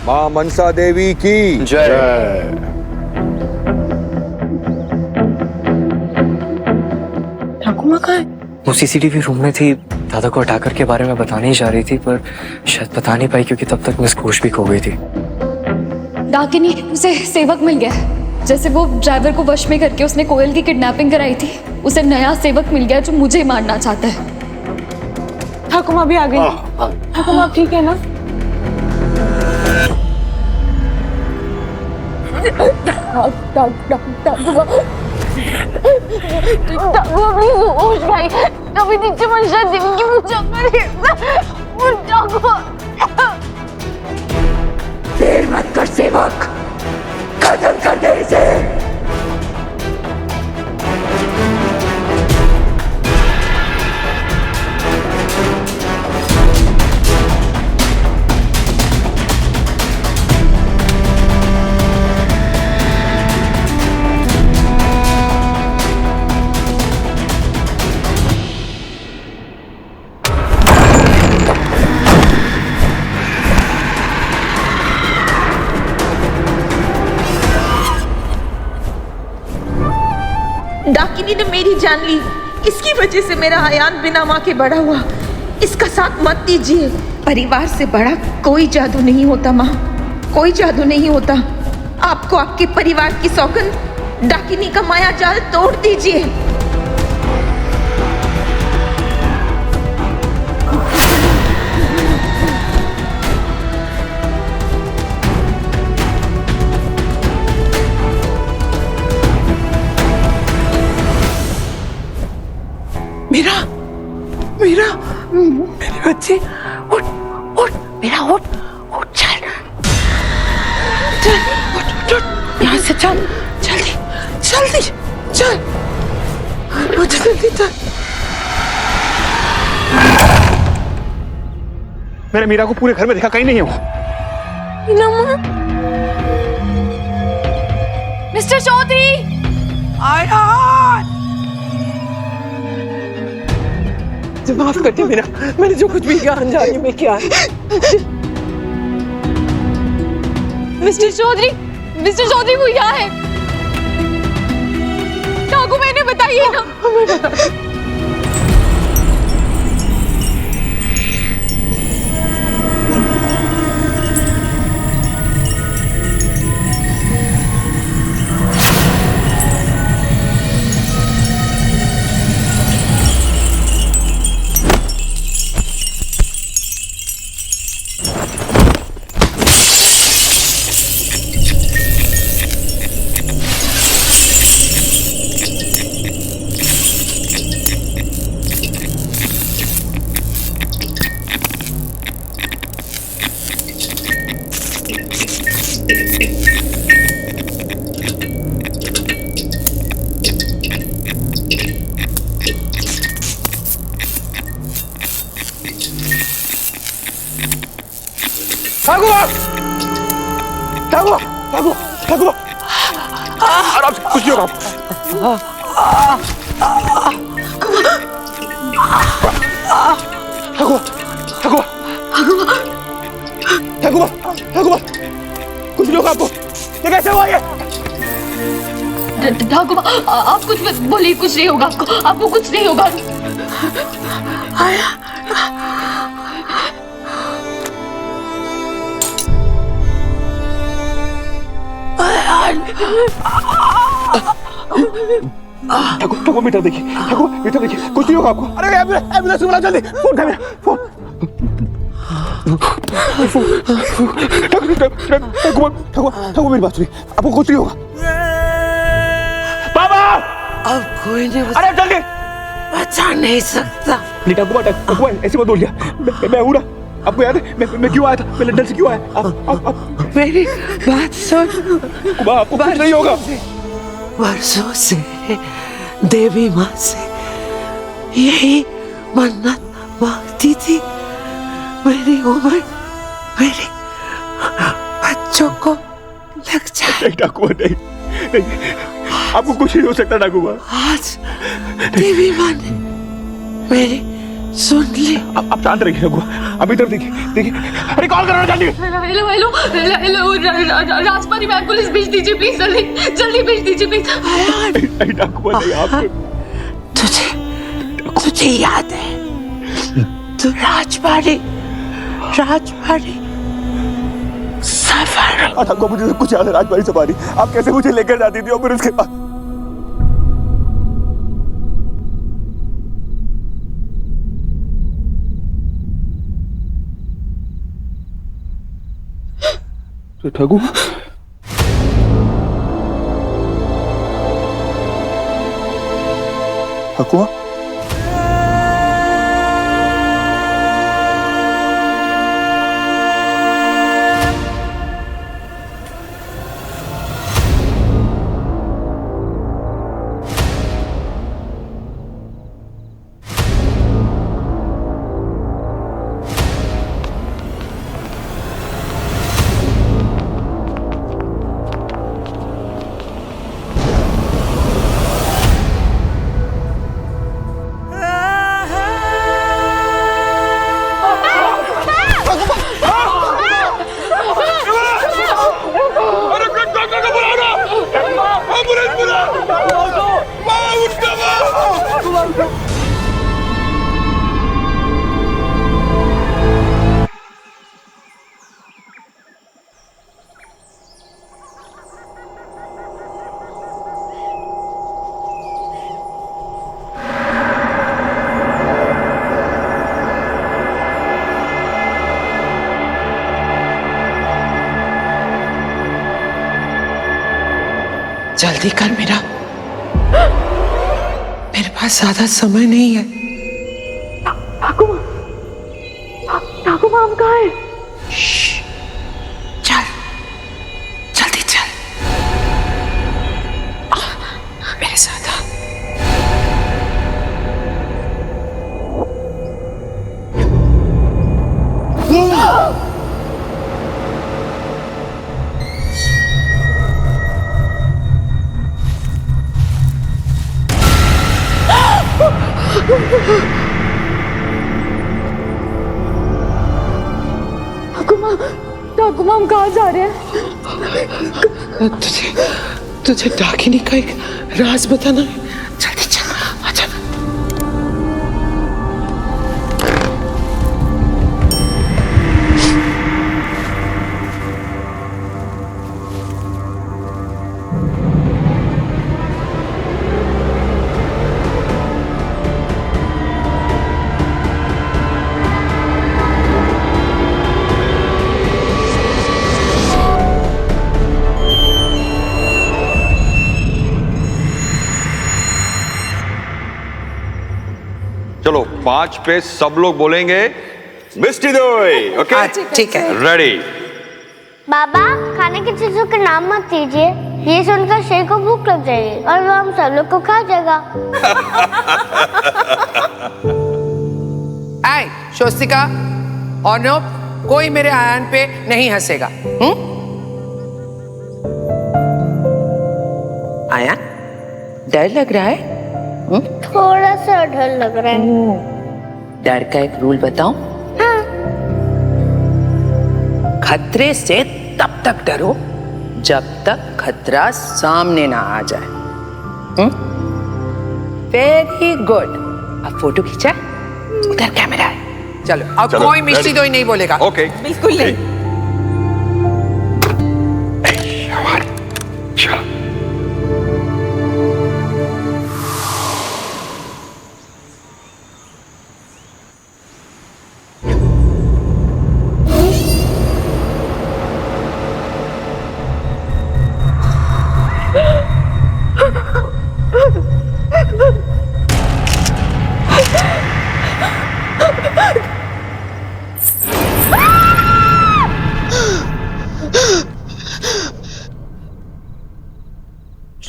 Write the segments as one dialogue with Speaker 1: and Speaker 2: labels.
Speaker 1: मां मनसा देवी की जय।
Speaker 2: ठाकुर माँ कहाँ है?
Speaker 3: वो सीसीटीवी रूम में थी, दादा को हटाकर के बारे में बताने ही जा रही थी, पर शायद बता नहीं पाई क्योंकि तब तक मिस होश भी खो गई थी।
Speaker 4: डाकिनी, उसे सेवक मिल गया है। जैसे वो ड्राइवर को वश में करके उसने कोयल की किडनैपिंग कराई थी, उसे नया सेवक मिल गया जो मुझे मारना चाहता है।
Speaker 2: ठाकुर माँ भी आ गई। ठाकुर माँ ठीक है ना?
Speaker 4: कभी नीचे मनसा देवी की पूजा करेगा।
Speaker 5: देर मत कर सेवक, खत्म कर दे इसे।
Speaker 6: डाकिनी ने मेरी जान ली, इसकी वजह से मेरा आयान बिना माँ के बड़ा हुआ। इसका साथ मत दीजिए। परिवार से बड़ा कोई जादू नहीं होता माँ, कोई जादू नहीं होता। आपको आपके परिवार की सौगंध, डाकिनी का माया जाल तोड़ दीजिए।
Speaker 2: मीरा, मीरा, मेरे बच्चे, उठ, उठ, मेरा उठ, उठ, चल, चल, उठ, उठ, यहाँ से चल, जल्दी, जल्दी, चल, उठ, जल्दी चल।
Speaker 7: मैंने मीरा को पूरे घर में देखा, कहीं नहीं है वो।
Speaker 4: मिस्टर चौधरी,
Speaker 2: माफ करते मेरा, मैंने जो कुछ भी किया अनजाने में किया।
Speaker 4: मिस्टर चौधरी वो यहाँ है। ठाकुर मैंने बताइए ना।
Speaker 2: हमें बता।
Speaker 7: ठाकुर, आराम से, कुछ नहीं होगा। ठाकुर, कुछ नहीं होगा आपको। ये कैसे हुआ ये?
Speaker 4: ठाकुर आप कुछ मत बोलिए, कुछ नहीं होगा आपको कुछ नहीं होगा।
Speaker 7: ठाकुर मीटर देखिए, कुछ नहीं होगा आपको। अरे एम्बुलेंस बुला जल्दी, फोन कर मेरा, फोन। ठाकुर मेरी बात सुनिए, आपको कुछ नहीं होगा। बाबा,
Speaker 2: अब कोई नहीं
Speaker 7: अरे जल्दी,
Speaker 2: बचा नहीं सकता।
Speaker 7: नहीं ठाकुर ऐसे मत बोलिए, मैं हूँ ना, आपको याद है मैं क्यों आया था, मैं लंदन से क्यों आया? आप
Speaker 2: मेरी बात सुन,
Speaker 7: आपको कुछ नहीं होगा।
Speaker 2: वर्षों से देवी माँ से यही मन्नत मांगती थी, मेरी उम्र मेरे बच्चों को लग जाए।
Speaker 7: नहीं ठाकुर, नहीं, आपको कुछ नहीं हो सकता ठाकुर माँ।
Speaker 2: आज देवी माँ ने मेरी सुन ली।
Speaker 7: आप शांत रहिए ठाकुर माँ। अभी तरफ देखिए देखिए। अरे कॉल करो जल्दी।
Speaker 4: हेलो राजकुमारी मैम, पुलिस भेज दीजिए प्लीज, जल्दी जल्दी भेज दीजिए प्लीज।
Speaker 7: नहीं ठाकुर माँ नहीं, आप
Speaker 2: तुझे याद है तू राजकुमारी सफर।
Speaker 7: ठाकुर मुझे सब कुछ याद है। राजकुमारी सफारी आप कैसे मुझे लेकर जाती थी और फिर उसके बाद तो ठाकुर ठाकुर
Speaker 2: जल्दी कर मेरे पास ज्यादा समय नहीं है।
Speaker 4: ठाकुर माम कहाँ है?
Speaker 2: चल जल्दी चल मेरे साथ आ।
Speaker 4: ठाकुर माम कहाँ जा रहे हैं?
Speaker 2: तुझे डाकिनी का एक राज बताना है। जल्दी चल आजा।
Speaker 1: चलो 5 पे सब लोग बोलेंगे मिष्टी दोई। ओके
Speaker 2: ठीक है।
Speaker 1: रेडी।
Speaker 8: बाबा, खाने की चीजों के नाम मत दीजिए, ये सुनकर शेर को भूख लग जाएगी और वो हम सब लोग को खा जाएगा।
Speaker 2: आए स्वस्तिका और नो, कोई मेरे आयान पे नहीं हंसेगा। आयान, डर लग रहा है?
Speaker 8: थोड़ा सा डर लग रहा है।
Speaker 2: डर का एक रूल बताऊं?
Speaker 8: हाँ।
Speaker 2: खतरे से तब तक डरो जब तक खतरा सामने ना आ जाए। Very good. अब फोटो खींचा, उधर कैमरा है। चलो अब
Speaker 1: चलो,
Speaker 2: कोई मिष्टी दोई नहीं बोलेगा।
Speaker 1: ओके
Speaker 6: बिल्कुल नहीं।
Speaker 1: चलो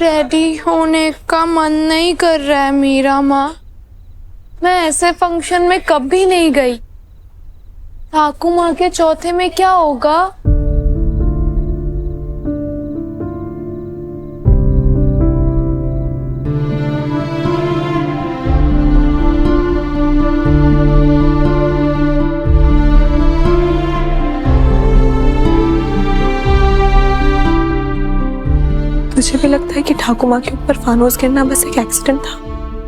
Speaker 9: रेडी होने का मन नहीं कर रहा है मीरा माँ। मैं ऐसे फंक्शन में कभी नहीं गई। ठाकुर माँ के चौथे में क्या होगा?
Speaker 10: है कि ठाकुर माँ के ऊपर फानोस गिरना बस एक एक्सीडेंट था।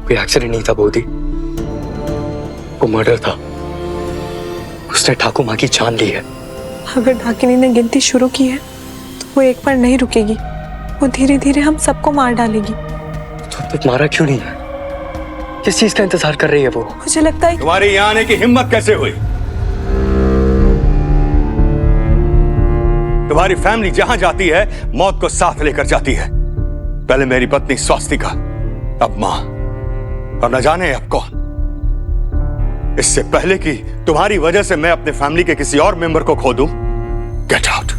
Speaker 3: कोई एक्सीडेंट नहीं था बोधी, वो मर्डर था। उसने ठाकुर माँ की जान ली है।
Speaker 10: अगर डाकिनी ने गिनती शुरू की है तो वो एक बार नहीं रुकेगी, वो धीरे धीरे हम सबको मार डालेगी।
Speaker 3: तो अब तक मारा क्यों नहीं है? किस चीज का इंतजार कर रही है वो?
Speaker 10: मुझे लगता है
Speaker 1: तुम्हारी यहाँ आने की हिम्मत कैसे हुई? तुम्हारी फैमिली जहां जाती है मौत को साथ लेकर जाती है। पहले मेरी पत्नी स्वास्तिका, अब मां, और न जाने अब कौन। इससे पहले कि तुम्हारी वजह से मैं अपने फैमिली के किसी और मेंबर को खो दूं, get out.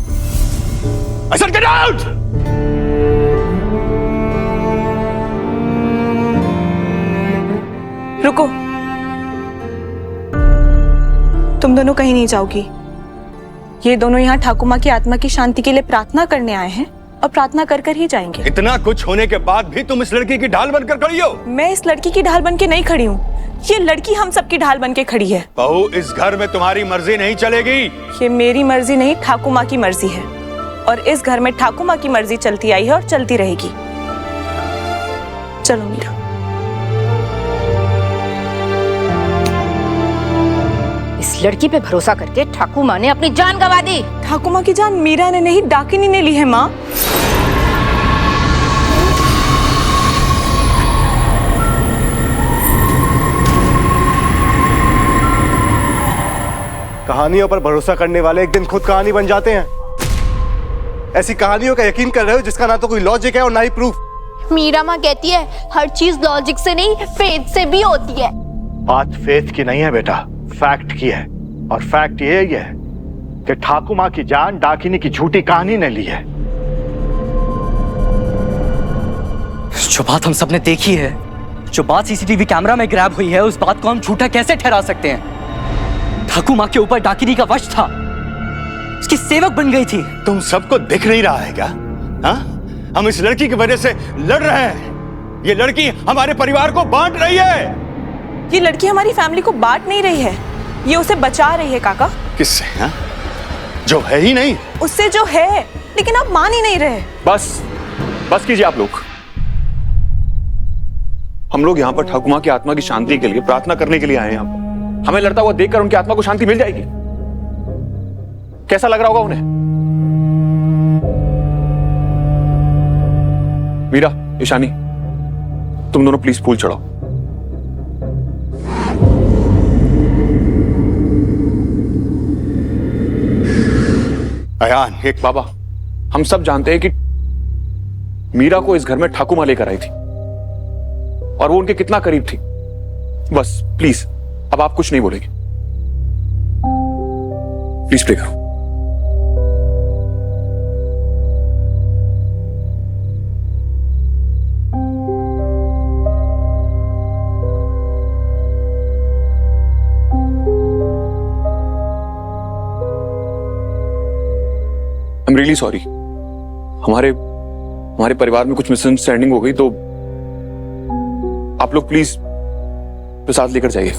Speaker 1: I said get out.
Speaker 10: रुको, तुम दोनों कहीं नहीं जाओगी। ये दोनों यहाँ ठाकुर माँ की आत्मा की शांति के लिए प्रार्थना करने आए हैं और प्रार्थना कर कर ही जाएंगे।
Speaker 1: इतना कुछ होने के बाद भी तुम इस लड़की की ढाल बनकर खड़ी हो।
Speaker 10: मैं इस लड़की की ढाल बन के नहीं खड़ी हूँ, ये लड़की हम सबकी ढाल बन के खड़ी है।
Speaker 1: बहू, इस घर में तुम्हारी मर्जी नहीं चलेगी।
Speaker 10: ये मेरी मर्जी नहीं, ठाकुर माँ की मर्जी है, और इस घर में ठाकुर माँ की मर्जी चलती आई है और चलती रहेगी। चलो मीरा।
Speaker 2: इस लड़की पे भरोसा करके ठाकुर माँ ने अपनी जान गंवा दी।
Speaker 10: ठाकुर माँ की जान मीरा ने नहीं, डाकिनी ने ली है माँ।
Speaker 11: कहानियों पर भरोसा करने वाले एक दिन खुद कहानी बन जाते हैं। ऐसी कहानियों का यकीन कर रहे हो जिसका ना तो कोई लॉजिक है और ना ही प्रूफ।
Speaker 9: मीरा माँ कहती है हर चीज लॉजिक से नहीं फेथ से भी होती है।
Speaker 11: बात फेथ की नहीं है बेटा, फैक्ट की है। और फैक्ट ये है कि ठाकुर माँ की जान डाकिनी की झूठी कहानी ने ली है।
Speaker 3: जो बात हम सबने देखी है, जो बात सीसीटीवी कैमरा में ग्रैब हुई है, उस बात को हम झूठा कैसे ठहरा सकते हैं? ठाकुर माँ के ऊपर डाकिनी का वश था, उसकी सेवक बन गई थी।
Speaker 1: तुम सबको दिख नहीं रहा है क्या? हाँ? हम इस लड़की की वजह से लड़ रहे हैं। ये लड़की हमारे परिवार को बांट रही है।
Speaker 10: ये लड़की हमारी फैमिली को बांट नहीं रही है, ये उसे बचा रही है काका।
Speaker 1: किससे? हाँ? जो है ही नहीं।
Speaker 10: उससे जो है, लेकिन आप मान ही नहीं रहे।
Speaker 7: बस कीजिए आप लोग। हम लोग यहाँ पर ठाकुर माँ की आत्मा की शांति के लिए प्रार्थना करने के लिए आए हैं। यहाँ पर हमें लड़ता हुआ देखकर उनकी आत्मा को शांति मिल जाएगी। कैसा लग रहा होगा उन्हें? मीरा, ईशानी, तुम दोनों प्लीज फूल चढ़ाओ।
Speaker 1: अयान,
Speaker 7: एक बाबा, हम सब जानते हैं कि मीरा को इस घर में ठाकुर माँ लेकर आई थी और वो उनके कितना करीब थी। बस प्लीज, अब आप कुछ नहीं बोलेंगे। प्लीज प्रे करो। I am really sorry. हमारे परिवार में कुछ मिसअंडरस्टैंडिंग हो गई, तो आप लोग प्लीज प्रसाद लेकर जाइए।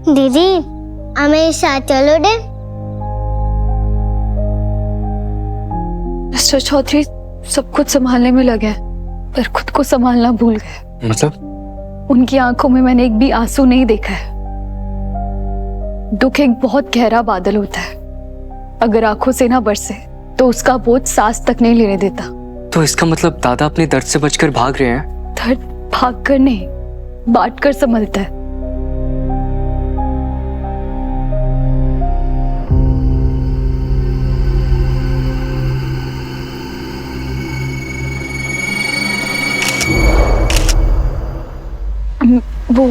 Speaker 8: दीदी हमें साथ चलो दे।
Speaker 4: मिस्टर चौधरी सब कुछ संभालने में लगे हैं, पर खुद को संभालना भूल गए।
Speaker 3: मतलब?
Speaker 4: उनकी आंखों में मैंने एक भी आंसू नहीं देखा है। दुख एक बहुत गहरा बादल होता है, अगर आंखों से ना बरसे तो उसका बोझ सांस तक नहीं लेने देता।
Speaker 3: तो इसका मतलब दादा अपने दर्द से बचकर भाग रहे हैं?
Speaker 4: दर्द भाग कर नहीं, बांट कर संभलता है। वो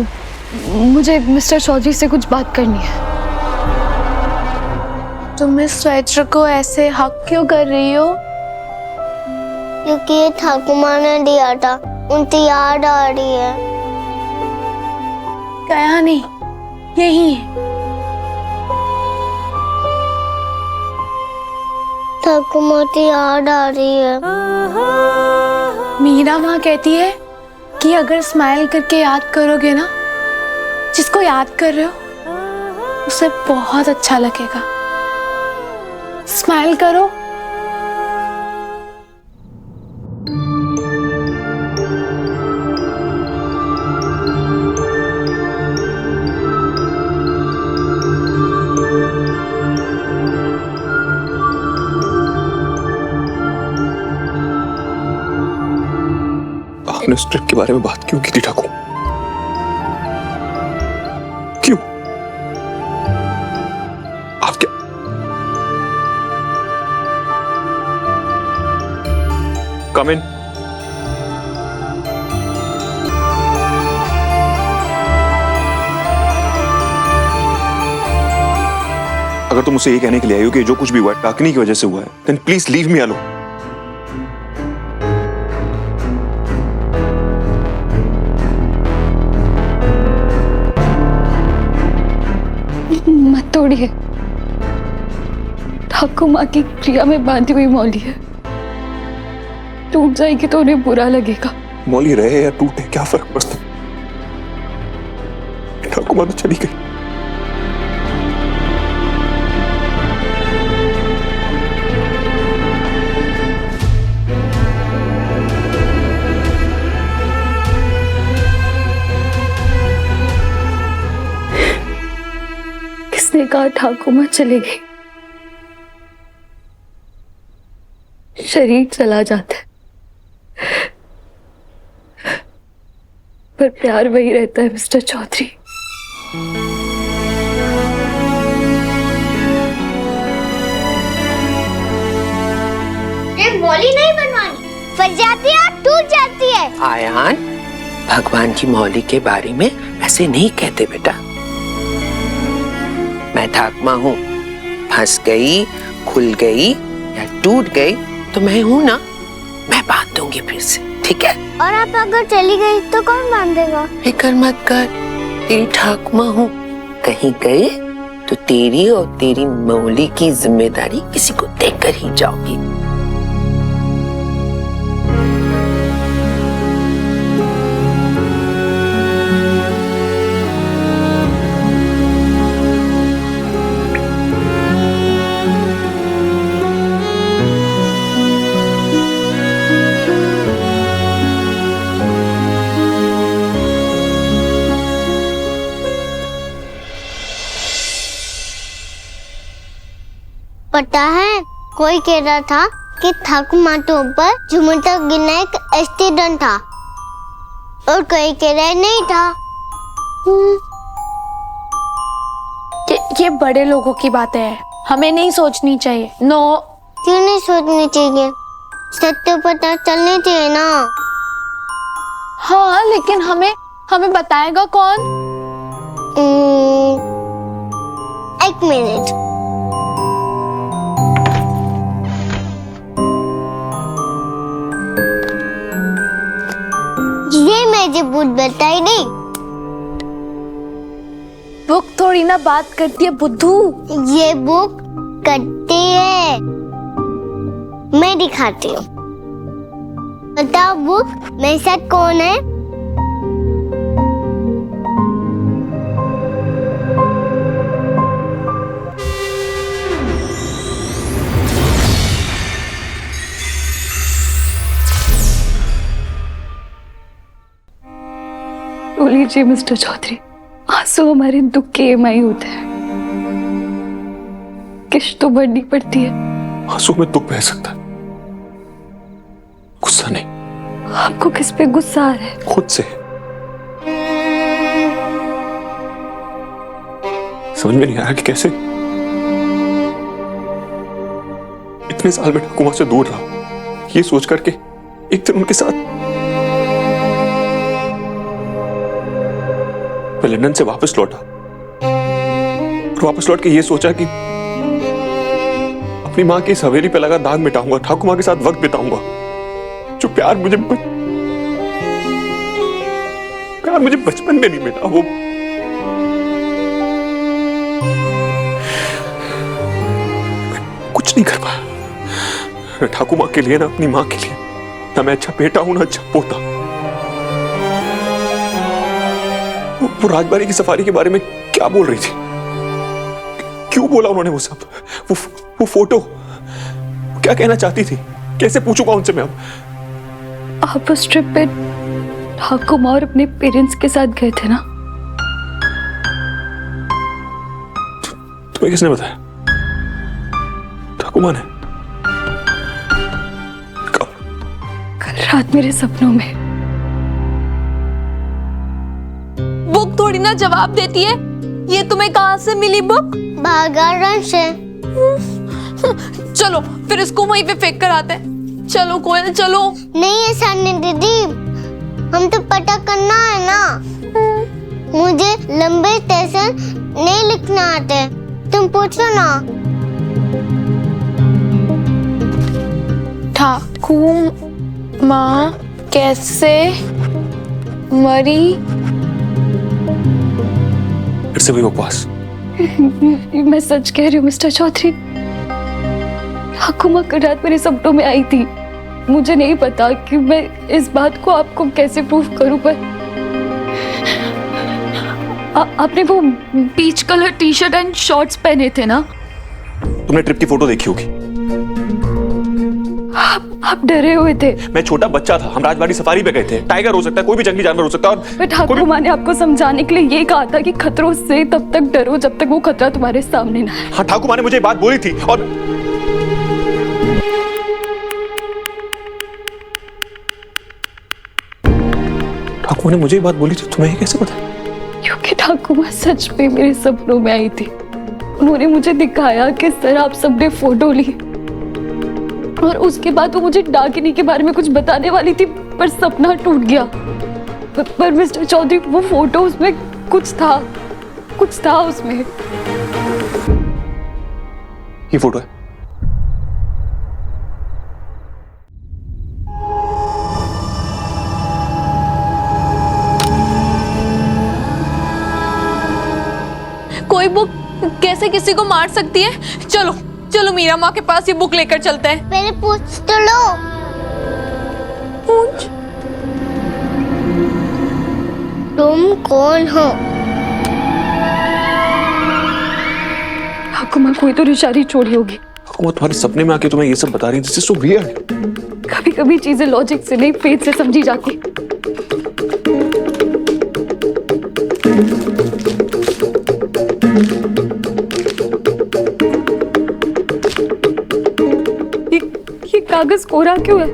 Speaker 4: मुझे मिस्टर चौधरी से कुछ बात करनी है।
Speaker 9: तुम इस स्वेटर को ऐसे हक क्यों कर रही हो?
Speaker 8: क्योंकि ये ठाकुर माँ ने दिया था, उनकी याद आ रही है।
Speaker 9: गया नहीं, यही है।
Speaker 8: ठाकुर माँ की याद आ रही है।
Speaker 9: मीरा माँ कहती है कि अगर स्माइल करके याद करोगे ना, जिसको याद कर रहे हो, उसे बहुत अच्छा लगेगा। स्माइल करो।
Speaker 7: आपने उस ट्रिप के बारे में बात क्यों की थी ठाकुर? क्यों? आप क्या कम इन। अगर तुम उसे ये कहने के लिए आई हो कि जो कुछ भी हुआ है डाकिनी की वजह से हुआ है, then please leave me alone.
Speaker 4: मत तोड़िए। ठाकुर माँ की क्रिया में बांधी हुई मौली है, टूट जाएगी तो उन्हें बुरा लगेगा।
Speaker 7: मौली रहे या टूटे क्या फर्क पड़ता? ठाकुर माँ तो चली गई।
Speaker 4: किसने कहा ठाकुर माँ चले गई? शरीर चला जाता है पर प्यार वही रहता है मिस्टर चौधरी।
Speaker 8: ये मौली नहीं बनवानी, फट जाती है और टूट जाती है।
Speaker 2: आयान, भगवान की मौली के बारे में ऐसे नहीं कहते बेटा। मैं ठाकुमा हूँ, फंस गई, खुल गई या टूट गई तो मैं हूँ ना, मैं बांध दूंगी फिर से, ठीक है?
Speaker 8: और आप अगर चली गई तो कौन बांधेगा?
Speaker 2: फिक्र मत कर, तेरी ठाकुमा हूँ। कहीं गए तो तेरी और तेरी मौली की जिम्मेदारी किसी को देकर ही जाओगी।
Speaker 8: पता है, कोई कह रहा था कि ठाकुर माँ के ऊपर झुमटा गिरना एक एक्सीडेंट था और कोई कह रहा नहीं था।
Speaker 9: ये बड़े लोगों की बातें हैं, हमें नहीं सोचनी चाहिए। नो।
Speaker 8: क्यों नहीं सोचनी चाहिए? सत्य पता चलनी चाहिए ना।
Speaker 9: हाँ, लेकिन हमें बताएगा कौन?
Speaker 8: एक मिनट। ये मुझे बुक बताई नहीं।
Speaker 9: बुक थोड़ी ना बात करती है बुद्धू।
Speaker 8: ये बुक करती है, मैं दिखाती हूँ। बताओ बुक, मेरे साथ कौन है?
Speaker 4: रो लीजिए मिस्टर चौधरी, आंसू हमारे दुख के EMI होते हैं, किश्त तो भरनी पड़ती है।
Speaker 7: आंसू में दुख बह सकता है, गुस्सा नहीं।
Speaker 4: आपको किस पे गुस्सा आ रहा है?
Speaker 7: खुद से। समझ में नहीं आया कि कैसे इतने साल में ठाकुमा से दूर रहा, ये सोच करके एक दिन उनके साथ मैं लंदन से वापस लौटा और वापस लौट के ये सोचा कि अपनी मां की इस हवेली पे लगा दाग मिटाऊंगा, ठाकुमा के साथ वक्त बिताऊंगा। जो प्यार मुझे बचपन में नहीं मिला, वो कुछ नहीं कर पाया। न ठाकुमा के लिए, ना अपनी मां के लिए, ना मैं अच्छा बेटा हूं, ना अच्छा पोता। वो राजबाड़ी की सफारी के बारे में क्या बोल रही थी? क्यों बोला उन्होंने वो सब? वो फोटो क्या कहना चाहती थी? कैसे पूछूंगा उनसे मैं अब?
Speaker 4: आप उस ट्रिप पे ठाकुमा और अपने पेरेंट्स के साथ गए थे ना?
Speaker 7: तुम्हें किसने बताया? ठाकुमा ने? कब?
Speaker 4: कल रात मेरे सपनों में।
Speaker 9: बुक थोड़ी ना जवाब देती है। ये तुम्हें कहाँ से मिली बुक?
Speaker 8: बागान से।
Speaker 9: चलो फिर इसको वहीं पे फेंक कर आते हैं। चलो कोयल चलो।
Speaker 8: नहीं ऐसा नहीं दीदी, हम तो पता करना है ना। मुझे लंबे स्टेशन नहीं लिखना आते, तुम पूछो ना।
Speaker 9: ठाकुमा कैसे मरी?
Speaker 7: फिर से वही बकवास।
Speaker 4: मैं सच कह रही हूँ मिस्टर चौधरी, ठाकुमा कल रात मेरे सपनों में आई थी। मुझे नहीं पता कि मैं इस बात को आपको कैसे प्रूफ करूं, पर आपने वो peach colour T shirt and shorts पहने थे ना?
Speaker 7: तुमने ट्रिप की फोटो देखी होगी।
Speaker 4: आप डरे हुए थे।
Speaker 7: मैं छोटा बच्चा था, हम राजबाड़ी सफारी पे गए थे। टाइगर हो सकता है, कोई भी जंगली जानवर हो सकता है। और
Speaker 4: ठाकुमा ने आपको समझाने के लिए ये कहा था कि खतरों से तब तक डरो जब तक वो खतरा तुम्हारे सामने ना आए।
Speaker 7: हाँ, ठाकुमा ने मुझे बात बोली थी। और ठाकुमा ने मुझे बात बोली थी, तुम्हें ये कैसे पता?
Speaker 4: क्योंकि ठाकुमा सच में मेरे सपनों में आई थी। उन्होंने मुझे दिखाया किस तरह आप सबने फोटो ली, और उसके बाद वो मुझे डाकिनी के बारे में कुछ बताने वाली थी, पर सपना टूट गया। पर मिस्टर चौधरी, वो फोटो, उसमें कुछ था उसमें।
Speaker 7: ये फोटो है।
Speaker 9: कोई बुक कैसे किसी को मार सकती है? चलो चलो मीरा माँ के पास ये बुक लेकर चलते हैं।
Speaker 8: पहले पूछ तो लो।
Speaker 9: पूछ।
Speaker 8: तुम कौन हो?
Speaker 4: ठाकुमा कोई तो निशानी छोड़ी होगी।
Speaker 7: ठाकुमा तुम्हारे सपने में आके तुम्हें ये सब बता रही है। This is so weird.
Speaker 4: कभी कभी चीजें लॉजिक से नहीं, फेथ से समझी जाती। ये कागज कोरा क्यों है?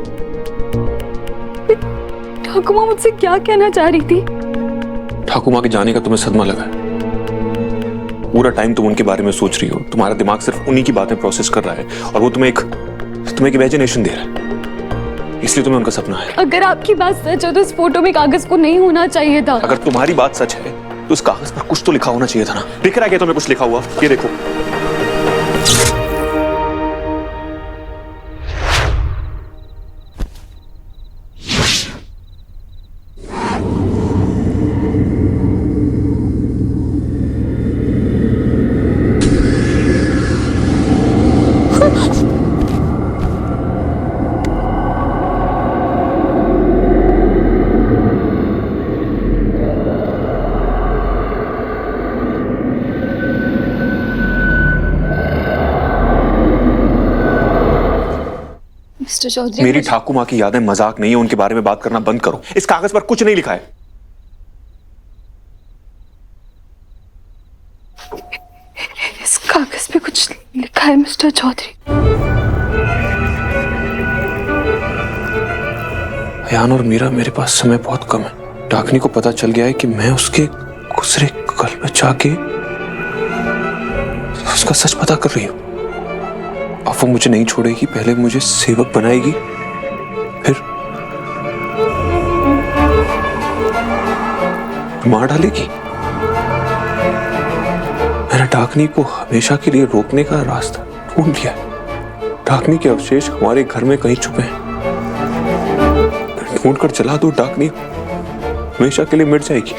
Speaker 4: ठाकुमा मुझसे क्या कहना चाह रही थी?
Speaker 7: ठाकुमा के जाने का तुम्हें सदमा लगा है। पूरा टाइम तुम उनके बारे में सोच रही हो। तुम्हारा दिमाग सिर्फ उन्हीं की बातें प्रोसेस कर रहा है, और वो तुम्हें एक इमेजिनेशन दे रहा है, इसलिए तुम्हें उनका सपना है।
Speaker 4: अगर आपकी बात सच है तो इस फोटो में कागज को नहीं होना चाहिए था।
Speaker 7: अगर तुम्हारी बात सच है तो उस कागज पर कुछ तो लिखा होना चाहिए था ना। दिख रहा है क्या तुम्हें कुछ लिखा हुआ? ये देखो।
Speaker 4: मिस्टर चौधरी,
Speaker 7: मेरी ठाकुमा की यादें मजाक नहीं है, उनके बारे में बात करना बंद करो। इस कागज पर कुछ नहीं लिखा है।
Speaker 4: इस कागज पे कुछ लिखा है मिस्टर चौधरी।
Speaker 7: अयान और मीरा, मेरे पास समय बहुत कम है। डाकनी को पता चल गया है कि मैं उसके गुजरे कल में जाके उसका सच पता कर रही हूं। अब वो मुझे नहीं छोड़ेगी। पहले मुझे सेवक बनाएगी, फिर मार डालेगी। मैंने डाकनी को हमेशा के लिए रोकने का रास्ता ढूंढ लिया। डाकनी के अवशेष हमारे घर में कहीं छुपे हैं। ढूंढ कर चला दो, डाकनी हमेशा के लिए मिट जाएगी।